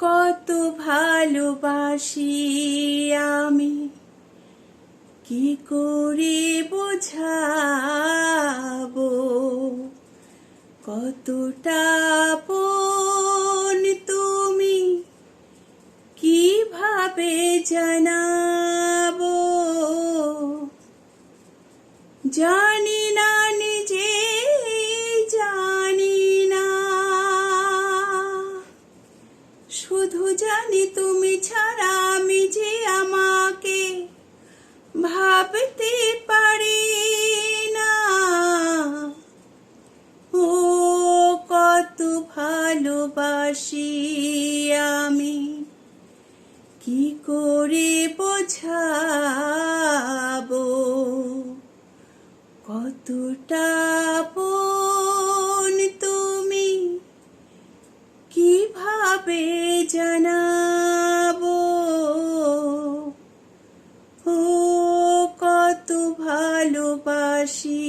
কত ভালোবাসি আমি, কি করে বোঝাবো, কতটা আপন তুমি, কিভাবে জানাবো। জানি না নিজে, জানি না, শুধু জানি তুমি ছাড়া আমি যে আমাকে ভাবতে পারি না। ও কত ভালোবাসি আমি, কি করে বোঝাবো, কতটা আপন তুমি, কিভাবে জানাবো। ও কত ভালোবাসি।